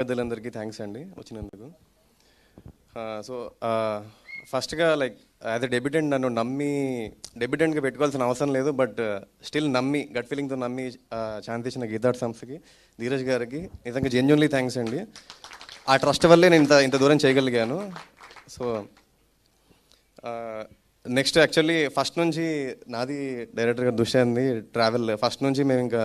పెద్దలందరికీ థ్యాంక్స్ అండి వచ్చినందుకు. సో ఫస్ట్గా లైక్ యాజ్ ఎ డెబ్యూటెంట్ నన్ను నమ్మి డెబ్యూటెంట్గా పెట్టుకోవాల్సిన అవసరం లేదు, బట్ స్టిల్ నమ్మి గట్ ఫీలింగ్తో నమ్మి ఛాన్స్ ఇచ్చిన గీతార్ట్ సంస్థకి, ధీరజ్ గారికి నిజంగా జెన్యున్లీ థ్యాంక్స్ అండి. ఆ ట్రస్ట్ వల్లే నేను ఇంత దూరం చేయగలిగాను. సో నెక్స్ట్ యాక్చువల్లీ ఫస్ట్ నుంచి నాది డైరెక్టర్ గారు దుష్యంది ట్రావెల్ ఫస్ట్ నుంచి మేము ఇంకా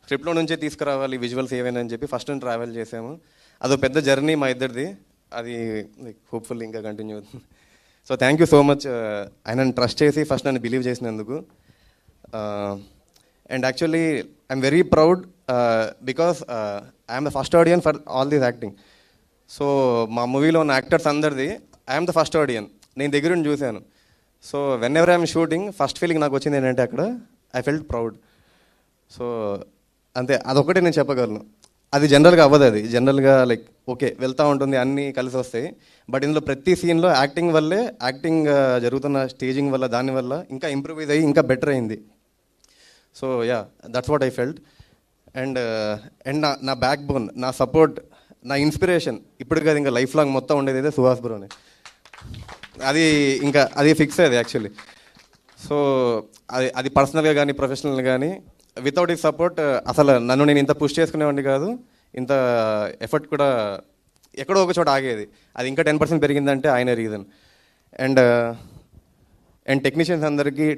స్క్రిప్ట్లో నుంచే తీసుకురావాలి విజువల్స్ ఏవైనా అని చెప్పి ఫస్ట్ నుంచి ట్రావెల్ చేసాము. అదో పెద్ద జర్నీ మా ఇద్దరిది, అది లైక్ హోప్ఫుల్ ఇంకా కంటిన్యూ అవుతుంది. So thank you so much ఆయనను ట్రస్ట్ చేసి ఫస్ట్ నన్ను బిలీవ్ చేసినందుకు. And actually I'm very proud because I'm the first audience for all these acting. So మా మూవీలో ఉన్న యాక్టర్స్ అందరిది ఐఎమ్ ద ఫస్ట్ ఆడియన్, నేను దగ్గరుండి చూశాను. So when ever I'm shooting first feeling నాకు వచ్చింది ఏంటంటే అక్కడ ఐ ఫెల్ట్ ప్రౌడ్. సో అంతే, అదొక్కటే నేను చెప్పగలను. అది జనరల్గా అవ్వదు, అది జనరల్గా లైక్ ఓకే వెళ్తూ ఉంటుంది, అన్నీ కలిసి వస్తాయి. బట్ ఇందులో ప్రతి సీన్లో యాక్టింగ్ జరుగుతున్న స్టేజింగ్ వల్ల దానివల్ల ఇంకా ఇంప్రూవైజ్ అయ్యి ఇంకా బెటర్ అయింది. So yeah, that's what I felt. And నా బ్యాక్ బోన్, నా సపోర్ట్, నా ఇన్స్పిరేషన్ ఇప్పటికి అది ఇంకా లైఫ్ లాంగ్ మొత్తం ఉండేది అయితే సుహాస్ బ్రోనే. అది ఫిక్స్ అది యాక్చువల్లీ. సో అది పర్సనల్గా కానీ ప్రొఫెషనల్గా కానీ వితౌట్ ఈ సపోర్ట్ అసలు నన్ను నేను ఇంత పుష్ చేసుకునేవాడిని కాదు, ఇంత ఎఫర్ట్ కూడా ఎక్కడో ఒక చోట ఆగేది. అది ఇంకా 10% పెరిగిందంటే ఆయన reason. And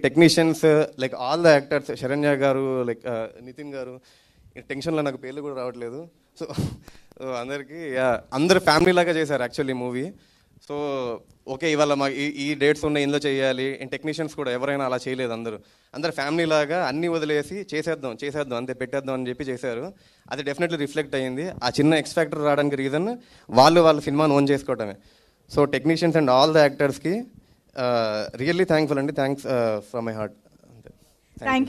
technicians like all the actors, Saranya గారు, లైక్ నితిన్ గారు, టెన్షన్లో నాకు పేర్లు కూడా రావట్లేదు. సో అందరికీ అందరు ఫ్యామిలీ లాగా చేశారు యాక్చువల్లీ మూవీ. సో ఓకే ఇవాళ మా ఈ డేట్స్ ఉన్నాయి, ఇందులో చేయాలి. టెక్నీషియన్స్ కూడా ఎవరైనా అలా చేయలేదు, అందరు ఫ్యామిలీ లాగా అన్నీ వదిలేసి చేసేద్దాం అంతే, పెట్టేద్దాం అని చెప్పి చేశారు. అది డెఫినెట్లీ రిఫ్లెక్ట్ అయ్యింది. ఆ చిన్న ఎక్స్ ఫ్యాక్టర్ రావడానికి రీజన్ వాళ్ళ సినిమాను ఓన్ చేసుకోవటమే. So technicians and all the యాక్టర్స్కి రియల్లీ థ్యాంక్ఫుల్ అండి. Thanks from my heart. Thank you.